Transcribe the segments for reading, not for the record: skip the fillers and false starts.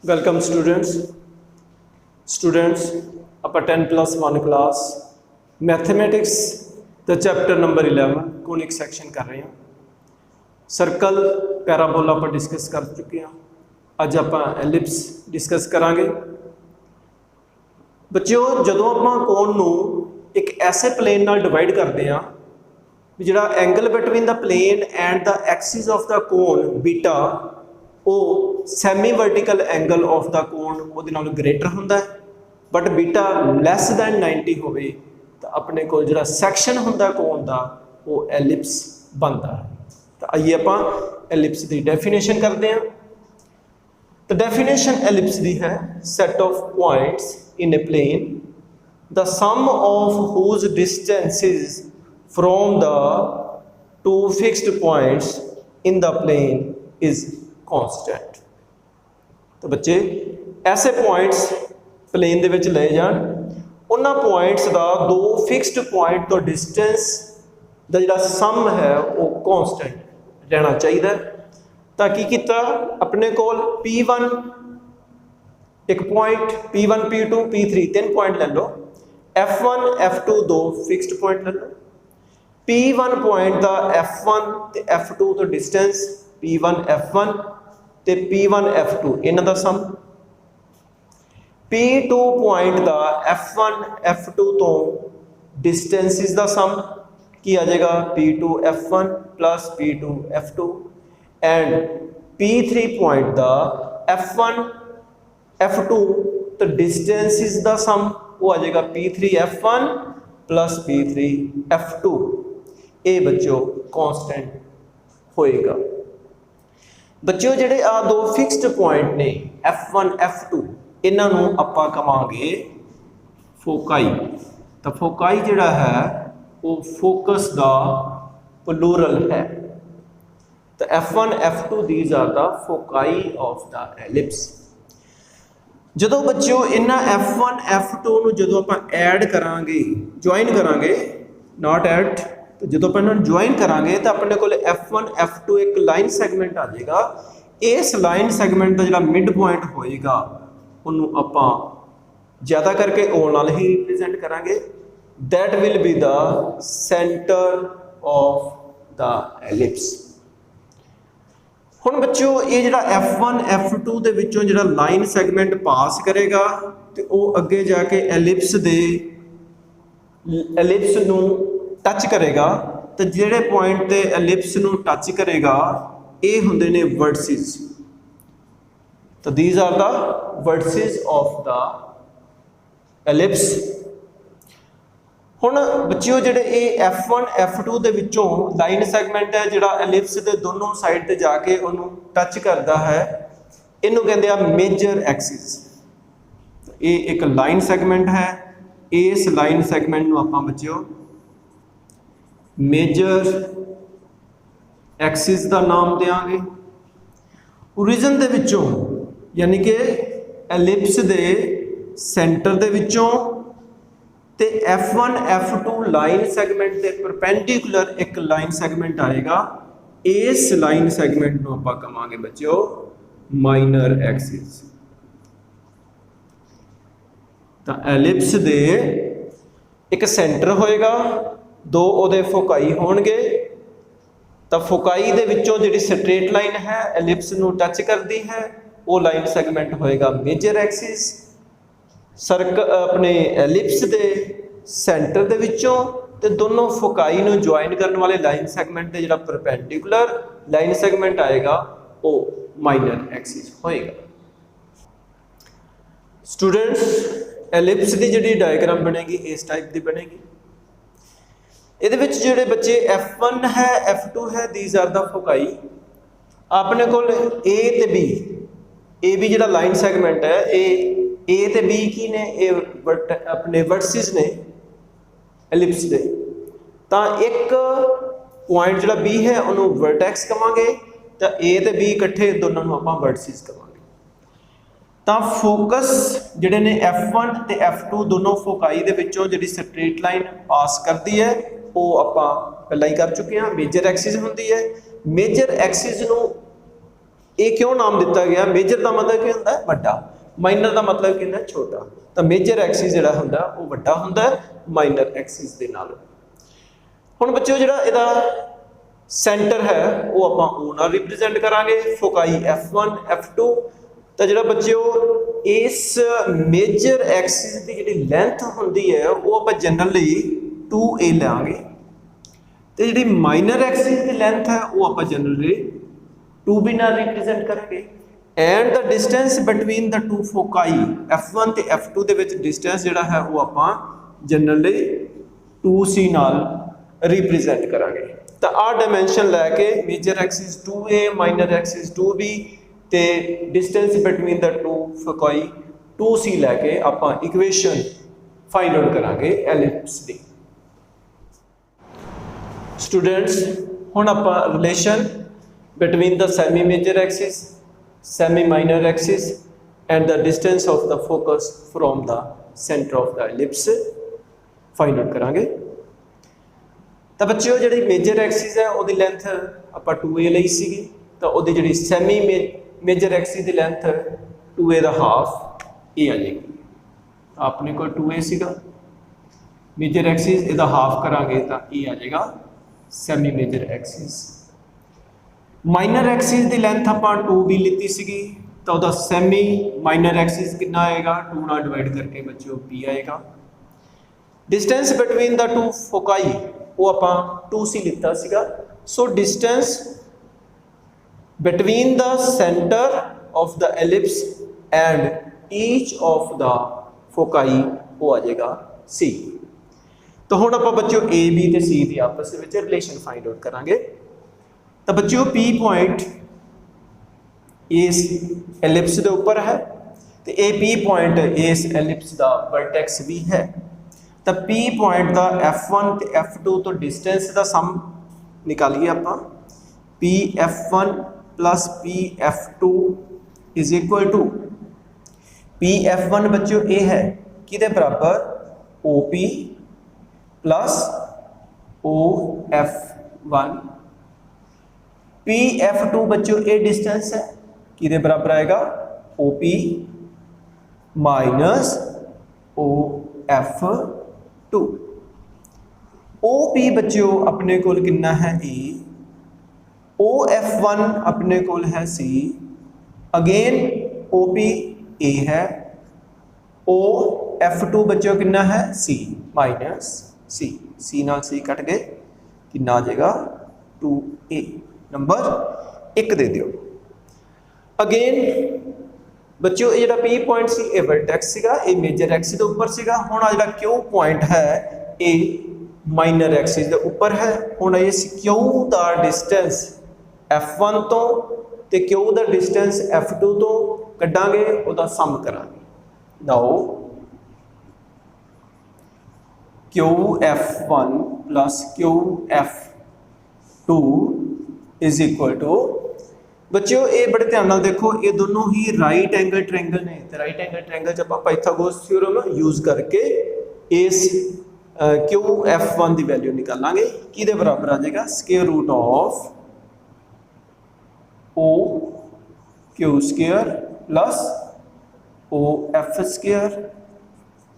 Welcome students आप 10+1 class mathematics the chapter number 11 conic section कर रहे हैं। सर्कल पैराबोला आप डिस्कस कर चुके हैं। अज आप एलिप्स डिस्कस करांगे। बच्चों जदों आप कोण नूं एक ऐसे प्लेन नाल डिवाइड करते हैं जिहड़ा angle between the plane and the axis of the cone beta वो semi vertical angle of the cone वो ग्रेटर होंदा है, बट बीटा लैस दैन 90 होवे तो अपने को जो सैक्शन होंदा कोण दा वो एलिप्स बनता है। तो आइए आप एलिप्स की डेफिनेशन करते हैं। तो डेफिनेशन एलिप्स की है set of points in a plane the sum of whose distances from the two fixed points in the plane is constant. तो बच्चे ऐसे पॉइंट्स प्लेन दे विच ले जान, उन्हां पॉइंट्स का दो फिक्स्ड पॉइंट तो डिस्टेंस का जिहड़ा सम है वो कॉन्स्टेंट रहना चाहिए। ताकि किता अपने कोल P1 एक पॉइंट P1 P2 P3 तीन पॉइंट ले लो, F1 F2 दो फिक्स्ड पॉइंट ले लो। P1 पॉइंट का F1 ते F2 तो डिस्टेंस P1 F1 ते P1 F2 इन्हां दा सम। P2 पॉइंट का F1 F2 तो डिस्टेंसिस का सम की आ जाएगा P2 F1 plus P2 F2 and P3 point का F1 F2 तो डिस्टेंसिस का सम वो आ जाएगा P3 F1 plus P3 F2। ये बच्चों कॉन्स्टेंट होएगा। बच्चों जिहड़े आ दो फिक्स्ड पॉइंट ने F1 F2 इन्हां नूं आपां कहांगे फोकाई। तो फोकाई जिहड़ा है वो फोकस दा प्लूरल है। तो F1 F2 these are the foci of the ellipse. जदों बच्चों इन्हां F1 F2 नूं जदों आपां ऐड करांगे ज्वाइन करांगे नॉट ऐड, तो जो अपन ज्वाइन करांगे तो अपने को F1 F2 एक लाइन सैगमेंट आ जाएगा। इस लाइन सैगमेंट का जो मिड पॉइंट होएगा उन्होंने आपां ज़्यादा करके ओ नाल ही रिप्रेजेंट करांगे। That will be the centre of the ellipse. हुण बच्चों ये जो F1 F2 दे विचों जो लाइन सैगमेंट पास करेगा तो वो अगे जाके एलिप्स नूं टच करेगा। तो जिहड़े पॉइंट ते एलिप्स नूं टच करेगा ये हुंदे ने वर्टिसेस। तो these are the vertices of the ellipse. हुण बच्चों जिहड़े ये F1 F2 दे विचों लाइन सैगमेंट है जिहड़ा एलिप्स दे दोनों साइड ते जाके उहनूं टच करता है, इहनूं कहंदे आ मेजर एक्सिस। ये एक लाइन सैगमेंट है। इस लाइन सैगमेंट नूं आपां बच्चों मेजर एक्सिस का नाम देंगे। ओरिजिन दे विचों यानी कि एलिप्स दे सेंटर दे विचों ते F1 F2 लाइन सैगमेंट के परपेंडिकुलर एक लाइन सैगमेंट आएगा। इस लाइन सैगमेंट को आपां कहांगे बच्चों माइनर एक्सिस। तो एलिप्स दे एक सेंटर होएगा, दो उहदे फोकाई होणगे। तो फोकाई दे विचों जिहड़ी स्ट्रेट लाइन है एलिप्स नूं टच करती है वो लाइन सैगमेंट होएगा मेजर एक्सिस। सर्कल अपने एलिप्स दे सेंटर दे विचों ते दोनों फोकाई नूं ज्वाइन करने वाले लाइन सैगमेंट दे जिहड़ा परपेंडिकुलर लाइन सैगमेंट आएगा वो माइनर एक्सिस होएगा। स्टूडेंट्स एलिप्स की जिहड़ी डायग्राम बनेगी इस टाइप की बनेगी। ਇਹਦੇ ਵਿੱਚ ਜਿਹੜੇ ਬੱਚੇ F1 है F2 है दीज आर द फोकाई। अपने को A ते B, A B ਜਿਹੜਾ लाइन सैगमेंट है A ते B की ने अपने वर्टिसेस ने एलिप्स दे। तो एक पॉइंट ਜਿਹੜਾ B है ਉਹਨੂੰ वर्टेक्स कहांगे तो A ते B इकट्ठे दोनों ਨੂੰ ਆਪਾਂ वर्टिसेस कहांगे। तो फोकस ਜਿਹੜੇ ने F1 ते F2 दोनों फोकाई ਦੇ ਵਿੱਚੋਂ ਜਿਹੜੀ स्ट्रेट लाइन पास करती है वो आपां पहला ही कर चुके हैं। मेजर एक्सिस होंदी है। मेजर एक्सिस नूं ये क्यों नाम दिता गया? मेजर का मतलब क्या होता है? वड्डा। माइनर का मतलब क्या होता है? छोटा। तो मेजर एक्सिस जिहड़ा हुंदा वो वड्डा हुंदा है माइनर एक्सिस दे नालों। हुण बच्चों जिहड़ा इहदा सेंटर है वो आपां ओ नाल रिप्रजेंट करांगे, फोकाई F1 F2। तो जिहड़ा बच्चों इस मेजर एक्सिस की जिहड़ी लेंथ हुंदी है वो आपां जनरली 2a लांगे, तो जिहड़ी माइनर एक्सिस की लेंथ है वो आपां जनरली 2b नाल रिप्रजेंट करेंगे। And the distance between the two foci F1 ते F2 दे विच डिस्टेंस जिहड़ा है वो आपां जनरली 2c नाल रिप्रजेंट करांगे। तो आ डायमेंशन लैके major axis 2a, minor axis 2b ते distance between the two foci 2c लैके आपां इक्वेशन फाइंड आउट करांगे एलिप्स दी। स्टूडेंट्स हुण आपां relation between the semi major axis, semi minor axis and the distance of the focus from the centre of the ellipse find out करांगे। तो बच्चों जी major axis है वो लेंथ आप 2a ली सी, तो वो जी सैमी मेजर एक्सिस की लेंथ 2a का हाफ ये आ जाएगी। अपने को 2a सीगा, मेजर एक्सिस इसका हाफ करांगे तो ये आ जाएगा semi major axis. Minor axis की लेंथ आप 2b लीती सी, तो वह सैमी माइनर एक्सिस कितना आएगा? 2 नाल डिवाइड करके बच्चों p आएगा। Distance between the two foci वो आप 2c लिता सीगा। So distance between the centre of the ellipse and each of the foci वो आ जाएगा c। तो हुण आप बच्चों a b ते c की आपस में रिलेशन फाइंड आउट करांगे। तो बच्चों P पॉइंट इस एलिप्स के ऊपर है, तो ए P पॉइंट इस एलिप्स का वर्टेक्स भी है। तो P पॉइंट का F1 ते F2 तो डिस्टेंस का सम निकालिए आप, PF1 plus PF2 is equal to PF1 बच्चों ये है कि बराबर OP प्लस OF1, PF2 बच्चों ये डिस्टेंस है कि बराबर आएगा OP माइनस OF2। OP बच्चों अपने को कितना है A, OF1 अपने को है C, अगेन OP A है, OF2 बच्चों कितना है C माइनस C, C नाल C कट गए कि आ जाएगा 2A। नंबर 1 दे दियो। अगेन बच्चों ये P पॉइंट सी ये वर्टेक्स सीगा, ये मेजर एक्सिस के ऊपर सीगा। हुण आ जिहड़ा Q पॉइंट है ये माइनर एक्सिस के ऊपर है। हुण इस Q का डिस्टेंस F1 तो ते Q का डिस्टेंस F2 तो कड्डांगे, उहदा सम करांगे। Now QF1 plus QF2 is equal to बच्चों ये बड़े ध्यान नाल देखो, ये दोनों ही राइट एंगल ट्रायंगल ने। तो राइट एंगल ट्रायंगल जब आप पाइथागोरस थ्योरम यूज करके इस QF1 की वैल्यू निकालांगे कि बराबर आ जाएगा square root of OQ square plus OF square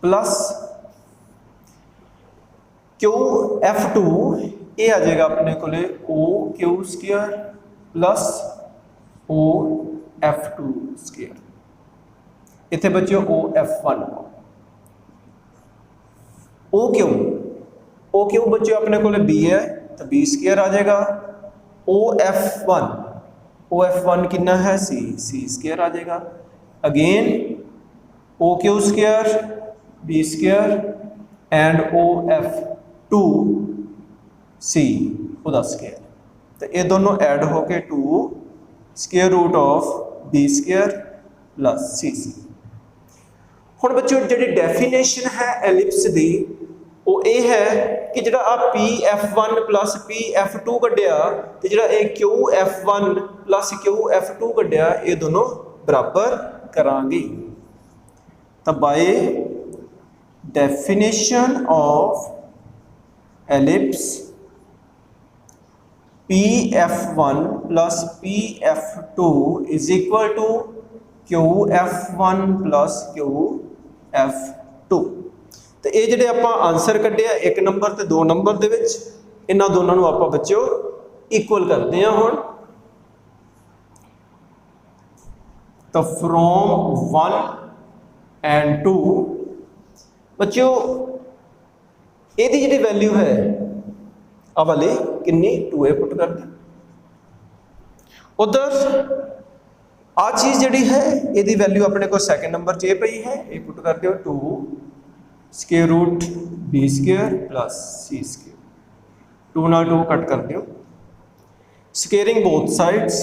plus QF2 ये आ जाएगा अपने को OQ square plus OF2 square. इतने बच्चों OF1 OQ बच्चों अपने को B है तो B स्क्वायर आ जाएगा। OF1 कितना है C स्क्वायर आ जाएगा। Again OQ square B square and OF2 C उदा स्क्वायर। तो ये दोनों ऐड होके 2 square root of B square plus C। हुण बच्चों जी डेफिनेशन है एलिप्स की वो ये है कि जो PF1 प्लस PF2 कढ़िया तो जो QF1 प्लस QF2 कढ़िया ये दोनों बराबर करांगे। तो by definition of ellipse P PF1 plus PF2 is equal to QF1 plus QF2। तो ये ਜਿਹੜੇ ਆਪਾਂ ਆਨਸਰ ਕੱਢਿਆ 1 ਨੰਬਰ ਤੇ 2 ਨੰਬਰ ਦੇ ਵਿੱਚ, ਇਹਨਾਂ ਦੋਨਾਂ ਨੂੰ ਆਪਾਂ ਬੱਚਿਓ ਇਕੁਅਲ ਕਰਦੇ ਹਾਂ ਹੁਣ। तो फ्रॉम 1 and 2 बच्चों ਇਹਦੀ ਜਿਹੜੀ वैल्यू है आ वाले किन्नी 2a पुट कर दें। उधर आ चीज़ जी है ਇਹਦੀ वैल्यू अपने को सैकेंड नंबर च पई है, ये पुट कर दो 2 square root b square plus c square, 2 नाल 2 कट कर दो, स्क्वेयरिंग बोथ साइड्स।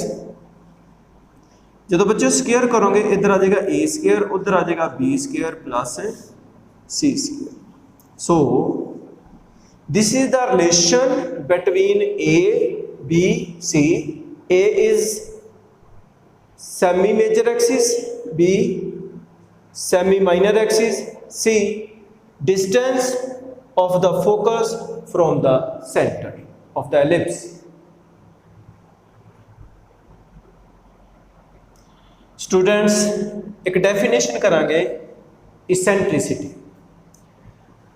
जो बच्चों स्क्वायर करोगे इधर आ जाएगा a स्क्वायर, उधर आ जाएगा b square plus c square. So this is the relation between a b c। a is semi major axis, b semi minor axis, c distance of the focus from the centre of the ellipse. Students एक definition करांगे eccentricity.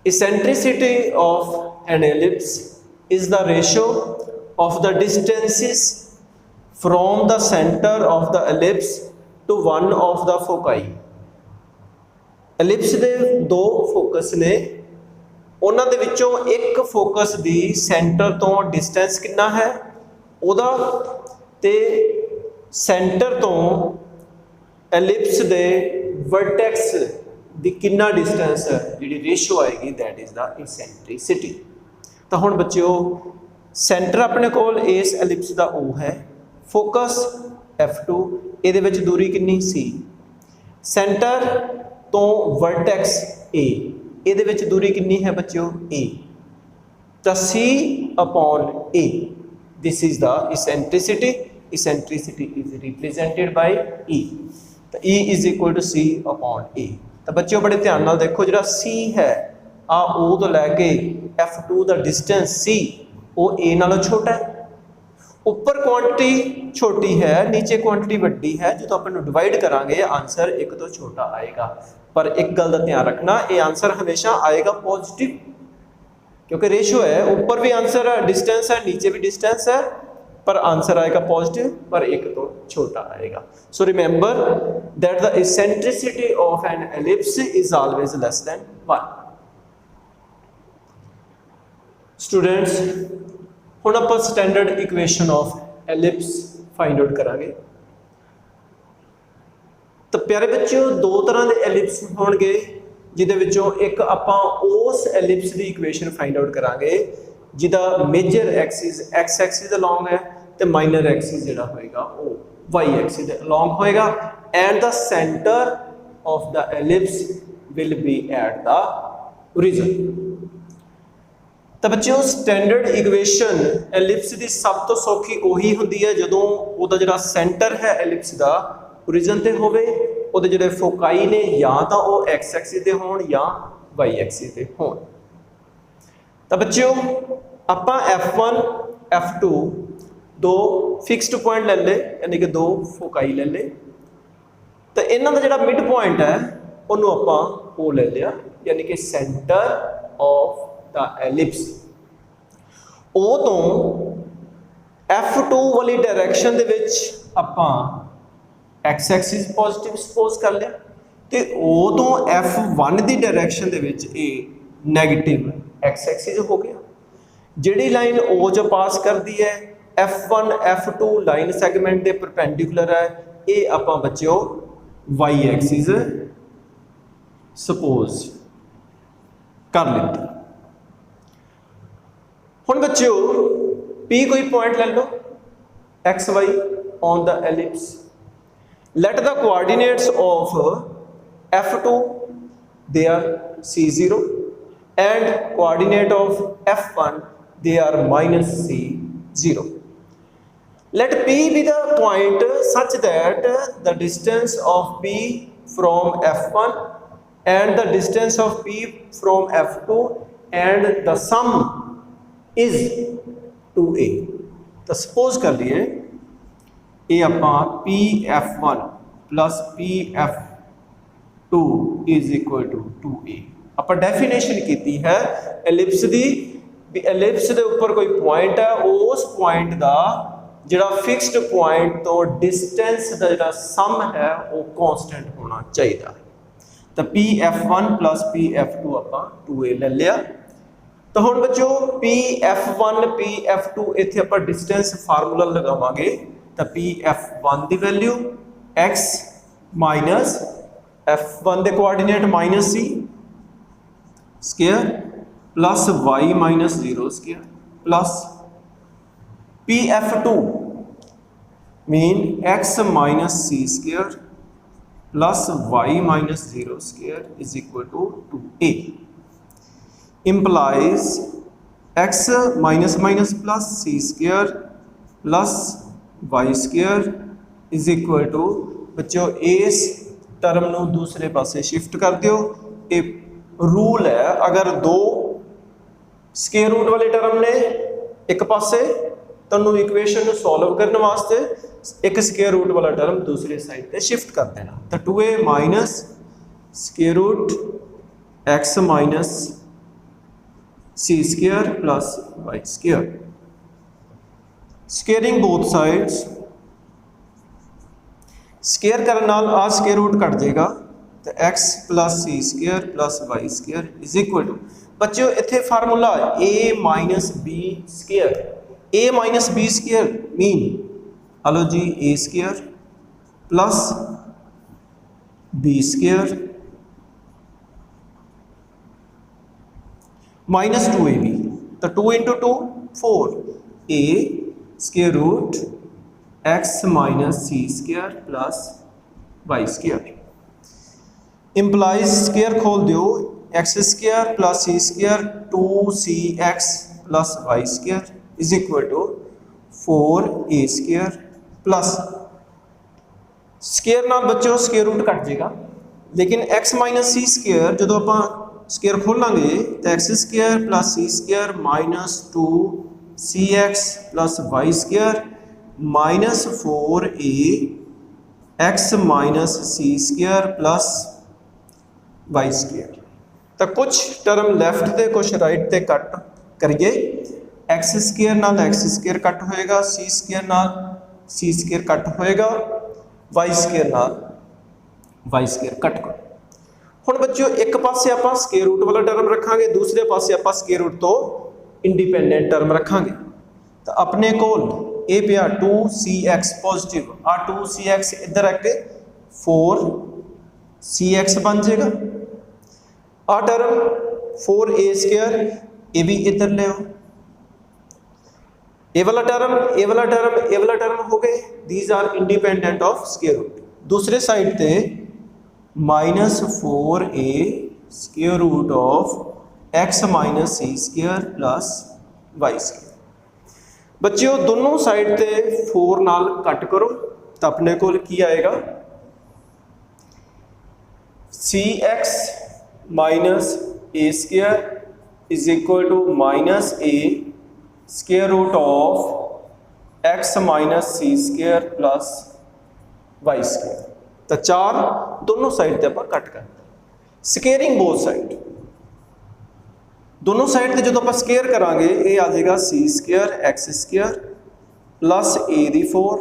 Eccentricity of an ellipse is the ratio of the distances from the centre of the ellipse to one of the foci. Ellipse दे दो focus ने, उन्हां दे विचों एक focus the centre तो distance कितना है उहदा, ते सेंटर तो एलिप्स दे वर्टेक्स दी कितना डिस्टेंस है जी रेशियो आएगी, दैट इज द इसेंट्रिसिटी। तो हुण बच्चों सेंटर अपने कोल इस एलिप्स दा O है, फोकस F2, इहदे विच दूरी कितनी C, सेंटर तो वर्टेक्स A, इहदे विच दूरी कितनी है बच्चों A, तो C upon A, this is the eccentricity. Eccentricity is represented by E, तो E is equal to C upon A। तो बच्चों बड़े ध्यान नाल देखो, जो C है आ O तो लैके F2 का डिस्टेंस C वो A नालों छोटा है। ऊपर क्वांटिटी छोटी है, नीचे क्वांटिटी वड्डी है, जो तो अपन डिवाइड करांगे आंसर एक तो छोटा आएगा। पर एक गल का ध्यान रखना, ये आंसर हमेशा आएगा पॉजिटिव, क्योंकि रेशियो है, ऊपर भी आंसर है डिस्टेंस है, नीचे भी डिस्टेंस है, पर आंसर आएगा पॉजिटिव, पर एक तो छोटा आएगा। So remember that the eccentricity of an ellipse is always less than 1। Students हुण आपां standard equation of ellipse find out करांगे। तो प्यारे बच्चों दो तरह के एलिप्स होणगे, जिहदे विचों एक आपां उस एलिप्स की इक्वेशन फाइंड आउट करांगे जिहदा major axis x axis along है, तो माइनर एक्सिस जिहड़ा होएगा वो वाई एक्सिस अलोंग होएगा, and the centre of the ellipse will be at the origin. तो बच्चों स्टैंडर्ड इक्वेशन एलिप्स की सब तो सौखी उही हुंदी है जदों उहदा जिहड़ा सेंटर है एलिप्स का ओरिजिन ते होवे, उहदे जिहड़े फोकाई ने या तो वो एक्स एक्सिस दे होण या वाई एक्सिस दे होण। तो बच्चों आपां F1 F2 दो फिक्स्ड पॉइंट ले ले, यानी कि दो फोकाई ले ले। तो इन्हां दा जिहड़ा मिड पॉइंट है उन्होंने आपां ओ ले लिया, यानी कि सेंटर ऑफ द एलिप्स। ओ तो F2 वाली डायरैक्शन दे विच आपां एक्स एक्सिस पॉजिटिव सपोज कर लिया, तो ओ तो F1 की डायरैक्शन दे विच ए नैगेटिव एक्स एक्सिस हो गया। जिहड़ी लाइन ओ जो पास करती है F1 F2 लाइन सैगमेंट के परपेंडिकुलर है, ये आपां बच्चों वाई एक्सिस सपोज कर लेते। हुण बच्चों P कोई पॉइंट ले लो x y on the ellipse. Let the coordinates of F2 they are C0 and coordinate of F1 they are minus C0. Let P be the point such that the distance of P from F1 and the distance of P from F2 and the sum is 2a. तो suppose कर लिए ये आपां PF1 plus PF2 is equal to 2a आपां definition की है ellipse की भी एलिप्स के उपर कोई पॉइंट है उस पॉइंट का जिहड़ा फिक्सड पॉइंट तो डिस्टेंस का जिहड़ा सम है वो कांस्टेंट होना चाहिए। तो PF1 प्लस PF2 आपां 2a ले लिया। तो हुण बच्चों PF1 PF2 इत्थे आपां डिस्टेंस फार्मूला लगावांगे। तो PF1 की वैल्यू x माइनस F1 के coordinate minus c square plus y minus 0 square plus PF2 mean x minus c square plus y minus 0 square is equal to 2a implies x minus minus plus c square plus y square is equal to बच्चों इस term नूं दूसरे पासे shift कर दियो। ये rule है अगर दो स्केयर रूट वाले टर्म ने एक पासे तुहानूं इक्वेशन सॉल्व करने वास्ते एक स्केयर रूट वाला टर्म दूसरे साइड पे शिफ्ट कर देना। तो 2a minus square root x minus c square plus y square squaring both sides square करने नाल आ स्केयर रूट कट जाएगा। तो x plus c square plus y square is equal to बच्चों इत्थे formula a minus b square a minus b square mean hello जी a square plus b square minus 2ab। तो 2 into 2 4 a square root x minus c square plus y square implies square खोल दो x square plus c square 2cx plus y square is equal to 4a square plus square नाल बच्चों square root cut जाएगा लेकिन x minus c square जो आप square खोलेंगे तो x square plus c square minus 2cx plus y square minus 4a x minus c square plus y square. तो कुछ टर्म लैफ्ट से कुछ राइट से कट करिए x स्केयर नाल x स्केयर कट होएगा c स्केयर नाल c स्केयर कट होएगा y स्केयर नाल y स्केयर कट करो। हुण बच्चों एक पासे आपां स्केयर रूट वाला टर्म रखांगे दूसरे पासे आपां स्केयर रूट तो इंडिपेंडेंट टर्म रखांगे। तो अपने कोल ए पिया 2cx पॉजिटिव आ 2cx इधर आके 4cx बन जाएगा। आ टर्म 4a स्केयर ये भी इधर ले आओ ए वाला टर्म ए वाला टर्म ए वाला टर्म हो गए these are independent of square root. दूसरे साइड पे minus 4a square root of x minus c square plus y square. बच्चों दोनों साइड ते 4 नाल कट करो तो अपने कोल की आएगा cx minus a square is equal to minus a square root of x minus c square plus y square. तो 4 दोनों साइड ते आप कट कर स्केयरिंग बोथ साइड दोनों साइड ते जो आप स्केयर करांगे ये आ जाएगा c square x square plus a the 4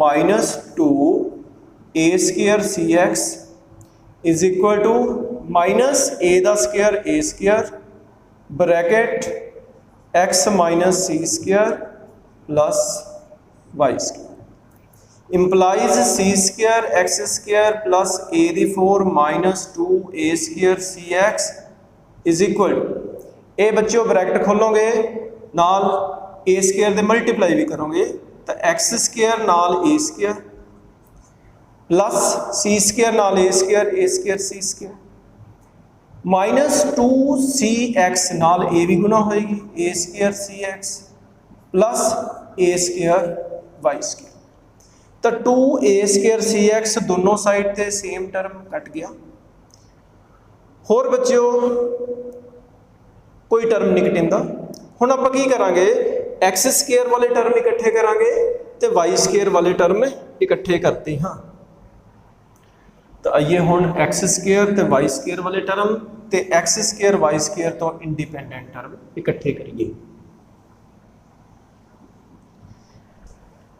minus 2a square cx is equal to minus a दा square a square bracket x minus c square plus y square implies c square x square plus a the 4 minus 2a square cx is equal a बच्चों bracket खोलोगे नाल a square they multiply भी करोगे तो x square नाल a square plus c square नाल a square c square minus 2cx नाल a भी गुना होएगी a square cx plus a square y square. तो 2a स्केयर cx दोनों साइड ते सेम टर्म कट गया। होर बच्चों कोई टर्म नहीं कटिंदा। हुण आपां की करांगे एक्स स्केयर वाले टर्म इकट्ठे करांगे तो वाई स्केयर वाले टर्म इकट्ठे करते हाँ। तो आइए हुण एक्स स्केयर तो वाई स्केयर वाले टर्म तो एक्स स्केयर वाई स्केयर तो इंडिपेंडेंट टर्म इकट्ठे करिए।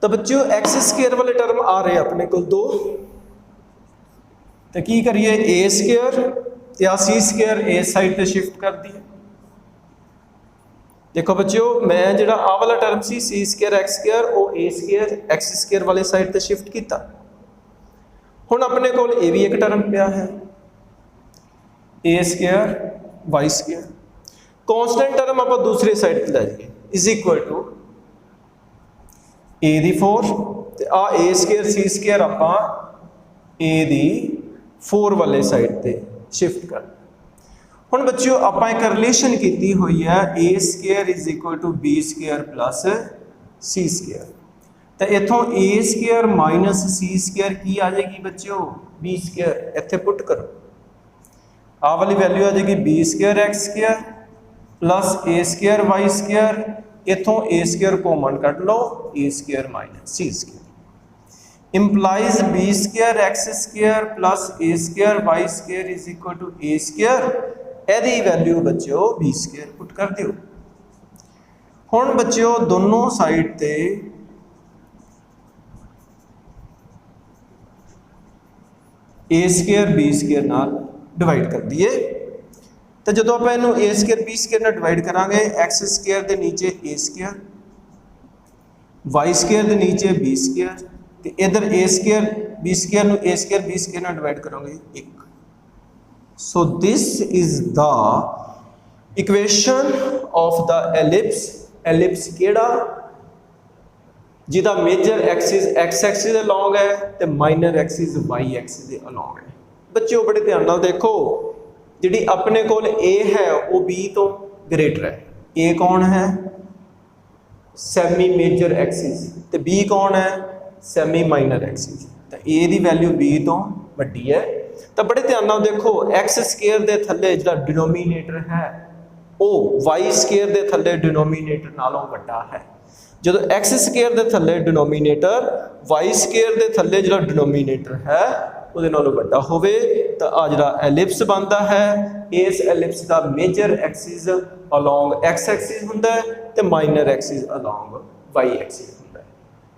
तो बच्चों एक्स स्केयर वाले टर्म आ रहे अपने को दो, तो की करिए ए स्केयर या सी स्केयर इस साइड पे शिफ्ट कर दिए। देखो बच्चों मैं जिहड़ा आ वाला टर्म सी सी स्केयर एक्स स्केयर वो ए स्केयर एक्स स्केयर वाले साइड पे शिफ्ट किया। हुण अपने कोल ये भी एक टर्म पिया है a square y square, constant term आप दूसरी साइड पे लै जाइए is equal to a the 4 ते आ ए स्केयर सी स्केयर आपां ए दी 4 वाले साइड पे शिफ्ट कर। हुण बच्चों आपां एक रिलेशन की हुई है a square is equal to b square plus c square, तो इथों a square minus c square की आ जाएगी बच्चों बी स्केयर, इत्थे पुट करो आ वाली वैल्यू आ जाएगी b square x square plus a square y square, इथों ए स्केयर कॉमन कट लो a square minus c square implies b square x square plus a square y square is equal to a square, यदि value बच्चों b square put कर दियो। हुण बच्चों दोनों side ते ए स्केयर बी स्केयर नाल डिवाइड कर दिए, तो जो आप इनू ए स्केयर बी स्केयर नाल डिवाइड करांगे एक्स स्केयर के नीचे ए स्केयर वाई स्केयर के नीचे बी स्केयर, तो इधर ए स्केयर बी स्केयर नू ए स्केयर बी स्केयर नाल डिवाइड करोगे एक। So this is the equation of the ellipse, ellipse केड़ा जिहदा major axis x axis along है तो minor axis y axis along है। बच्चों बड़े ध्यान नाल देखो जिहड़ी अपने कोल ए है वो बी तो ग्रेटर है, ए कौन है सैमी मेजर एक्सिस तो बी कौन है सैमी माइनर एक्सिस, तो ए दी वैल्यू बी तो वड्डी है। तो बड़े ध्यान नाल देखो एक्स स्केयर दे थल्ले जिहड़ा डिनोमीनेटर है वो वाई स्केयर दे थल्ले डिनोमीनेटर नालों वड्डा है। जो एक्स स्केयर दे थल्ले डिनोमीनेटर वाई स्केयर दे थल्ले जिहड़ा डिनोमीनेटर है वो नालों वड्डा होवे तो आ जिहड़ा एलिप्स बनता है इस एलिप्स का major axis along X axis हुंदा है तो minor axis along Y axis हुंदा है।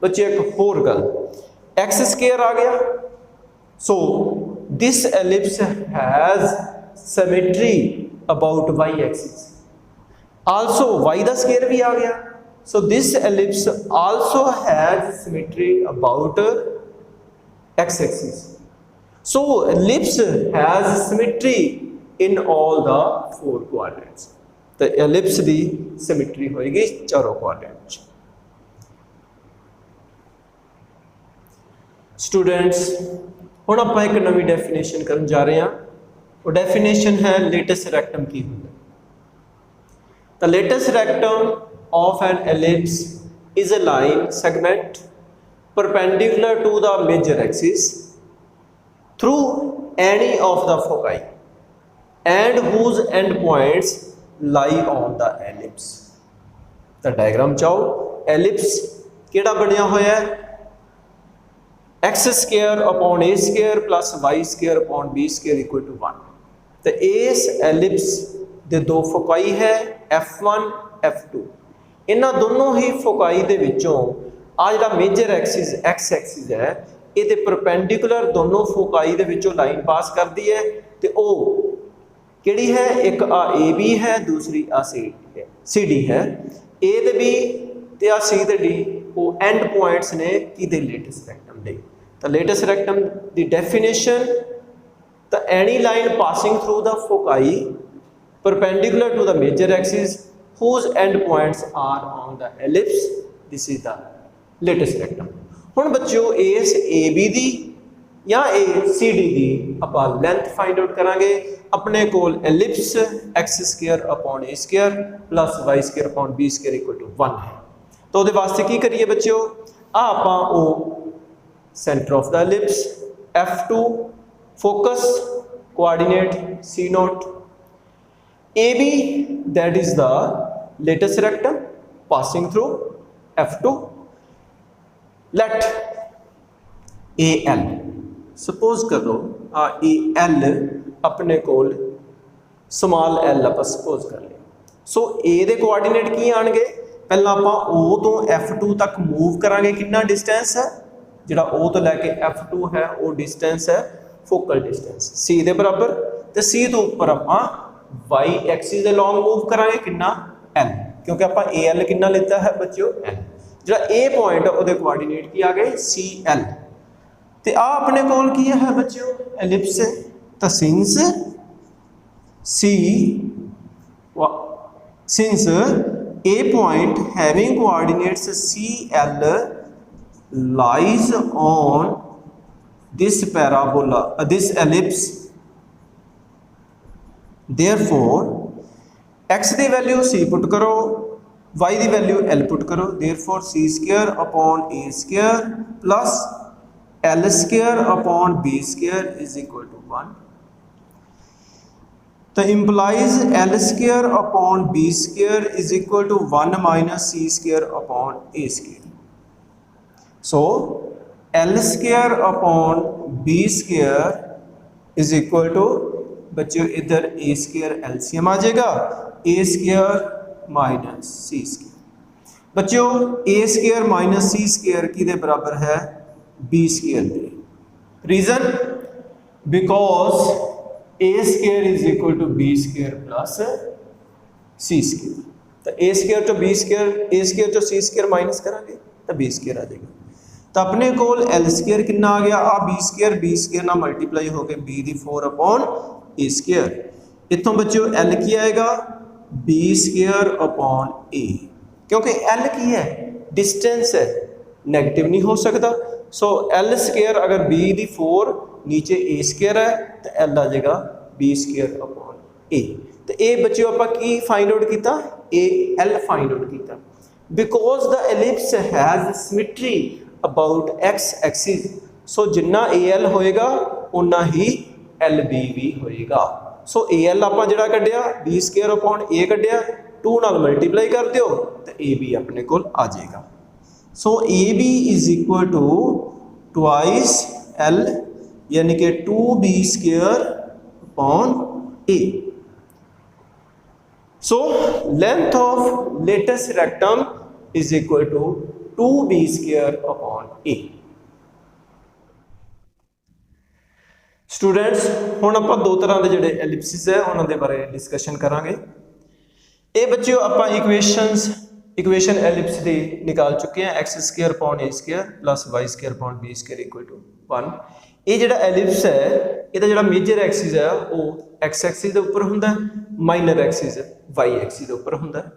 बच्चे एक होर गल एक्स स्केयर आ गया, so this ellipse has symmetry about Y axis, also Y दा स्केयर भी आ गया, so this ellipse also has symmetry about x axis, so ellipse has symmetry in all the 4 quadrants, तो ellipse दी symmetry होएगी चारों quadrant। Students हुण आपां एक नवी डेफिनेशन करन जा रहे हैं, वो डेफिनेशन है लेटस रेक्टम की होंदा। The latest rectum of an ellipse is a line segment perpendicular to the major axis through any of the foci and whose endpoints lie on the ellipse। The diagram चाओ ellipse केड़ा बनिया होया है x square upon a square plus y square upon b square equal to 1। तो इस ellipse दे दो foci है F1 F2, इन्हां दोनों ही फोकाई दे विचों आ जिहड़ा मेजर एक्सिस एक्स एक्सिस है ये परपेंडिकुलर दोनों फोकाई दे विचों लाइन पास करती है, तो वो किहड़ी है एक आ ए बी है दूसरी आ सी डी है, ए ते बी ते आ सी ते डी वो एंड पॉइंट्स ने किहदे लेटेस्ट रेक्टम दे। तो लेटेस्ट रेक्टम दी डेफिनेशन तो any line passing through the foci perpendicular to the major axis whose end points are on the ellipse, this is the latest rectum। हुण बच्चों इस A be the या ए C D दी आपां length find out करांगे। अपने कोल ellipse x square upon a square plus Y square upon b square equal to 1 है, तो उहदे वास्ते की करिए बच्चों आपां ओ centre of the ellipse F2 focus coordinate C0 AB that is the latest rectum passing through F2. Let AL, suppose करो AL अपने कोल स्मॉल L आप suppose कर लिया. सो A दे कोआर्डिनेट की आएंगे, पहला आप O तो F2 तक मूव करांगे, कितना डिस्टेंस है जिहड़ा O तो लैके F2 है वो डिस्टेंस है फोकल डिस्टेंस C दे बराबर, तो C तो ऊपर आप y एक्सिस दे लॉन्ग मूव करांगे कितना L, क्योंकि आप AL कितना लेता है बच्चों L. जो A पॉइंट है ਉਹਦੇ कोऑर्डिनेट की आ गए CL, ते आ अपने कोल की है बच्चों एलिप्स है. तो since A point having coordinates CL lies on this parabola, this ellipse, therefore x की वैल्यू C पुट करो, y की वैल्यू L पुट करो, therefore C square upon A square plus L square upon B square is equal to 1. तो implies L square upon B square is equal to 1 minus C square upon A square. So L square upon B square is equal to बच्चों इधर A square LCM आ जाएगा, A square minus C square. बच्चों A square minus C square की दे बराबर है B square दे. Reason because A square is equal to B square plus C square. तो A square तो B square, A square तो C square minus करांगे तो B square आ जाएगा. तो अपने कोल L square कितना आ गया, आ B square ना मल्टीप्लाई हो गए B the 4 upon A square. इतों बच्चों L की आएगा B square अपॉन A, क्योंकि L की है डिस्टेंस है, नेगेटिव नहीं हो सकता. सो L स्क्वायर अगर B दी 4 नीचे A स्क्वायर है तो L आ जाएगा B स्क्वायर अपॉन A. तो A बच्चों आप की फाइंड आउट किया, AL फाइंड आउट किया. Because the ellipse has symmetry about x axis, so Jinnah AL होएगा उन्ना ही LB भी होएगा. सो AL आप जिहड़ा कढ़िया B स्क्वायर अपॉन A कढ़िया 2 नाल मल्टीप्लाई कर दियो तो AB अपने कोल आ जाएगा. So AB is equal to twice L यानी कि 2B square upon A. So length of latus rectum is equal to 2B square upon A. Students हुण आपां दो तरह के जिहड़े एलिप्सिस है उन्हां दे बारे डिस्कशन करांगे. ये बच्चों आपां इक्वेशन एलिप्स दी निकाल चुके हैं, X square upon A square plus Y square upon B square equal to 1. ये जिहड़ा एलिप्स है इहदा जिहड़ा मेजर एक्सिस है वो एक्स एक्सिस के उपर हुंदा है, माइनर एक्सिस वाई एक्सिस के उपर हुंदा है.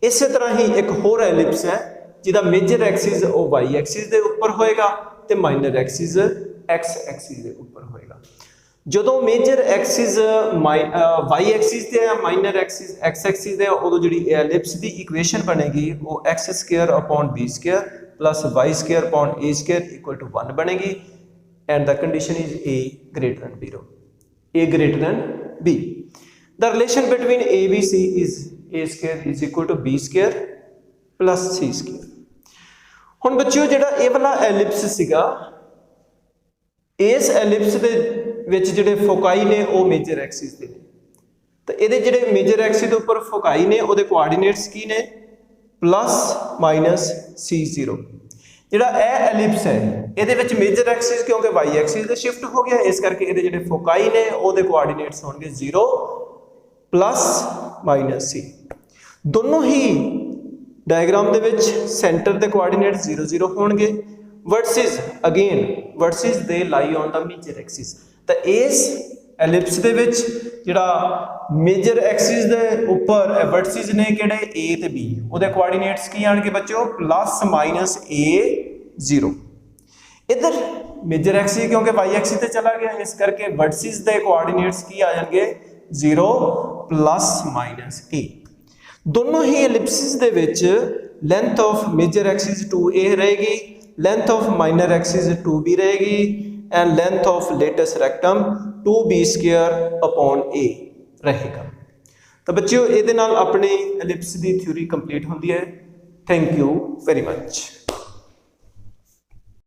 इस तरह ही एक होर एलिप्स है जिहदा मेजर एक्सिस वो वाई एक्सिस के उपर होएगा ते माइनर एक्सिस एक्स एक्सिस के उपर होएगा. ਜਦੋਂ ਮੇਜਰ ਐਕਸਿਸ ਵਾਈ ਐਕਸਿਸ ਤੇ ਹੈ, ਮਾਈਨਰ ਐਕਸਿਸ ਐਕਸ ਐਕਸਿਸ ਤੇ ਹੈ, ਉਦੋਂ ਜਿਹੜੀ ਐਲਿਪਸ ਦੀ ਇਕੁਏਸ਼ਨ ਬਣੇਗੀ ਉਹ x square upon b square plus y square upon a square equal to 1 ਬਣੇਗੀ. ਐਂਡ ਦਾ condition is a greater than 0, a greater than b. the relation between a b c is a square is equal to b square plus c square. ਹੁਣ ਬੱਚਿਓ ਜਿਹੜਾ ਇਹ ਵਾਲਾ ਐਲਿਪਸ ਸੀਗਾ, ਇਸ ਐਲਿਪਸ ਦੇ ਵਿੱਚ ਜਿਹੜੇ ਫੋਕਾਈ ਨੇ ਉਹ ਮੇਜਰ ਐਕਸਿਸ ਦੇ ਨੇ, ਤਾਂ ਇਹਦੇ ਜਿਹੜੇ ਮੇਜਰ ਐਕਸਿਸ ਦੇ ਉੱਪਰ ਫੋਕਾਈ ਨੇ ਉਹਦੇ ਕੋਆਰਡੀਨੇਟਸ ਕੀ ਨੇ ਪਲਸ ਮਾਈਨਸ c0. ਜਿਹੜਾ ਇਹ ਐਲਿਪਸ ਹੈ ਇਹਦੇ ਵਿੱਚ ਮੇਜਰ ਐਕਸਿਸ ਕਿਉਂਕਿ y ਐਕਸਿਸ ਤੇ ਸ਼ਿਫਟ ਹੋ ਗਿਆ, ਇਸ ਕਰਕੇ ਇਹਦੇ ਜਿਹੜੇ ਫੋਕਾਈ ਨੇ ਉਹਦੇ ਕੋਆਰਡੀਨੇਟਸ ਹੋਣਗੇ 0 ਪਲਸ ਮਾਈਨਸ c. ਦੋਨੋਂ ਹੀ ਡਾਇਗਰਾਮ ਦੇ ਵਿੱਚ ਸੈਂਟਰ ਦੇ ਕੋਆਰਡੀਨੇਟ 0 0 ਹੋਣਗੇ. Vertices again vertices they lie on the major axis. तो इस एलिप्स दे विच जिहड़ा मेजर एक्सिस दे ऊपर वर्सेस ने किहड़े a ते b, ओदे कोआर्डिनेट्स की आणगे बच्चों प्लस माइनस a 0. इधर मेजर एक्सिस क्योंकि y एक्सिस ते चला गया, इस करके वर्सेस दे कोआर्डिनेट्स की आ जाएंगे 0 प्लस माइनस a. दोनों ही एलिप्सिस दे विच length of major axis 2a रहेगी, length of minor axis 2b रहेगी and length of latus rectum 2b square upon a रहेगा. तो बच्चों ये अपने एलिप्स की थ्योरी कंप्लीट होती है. Thank you very much.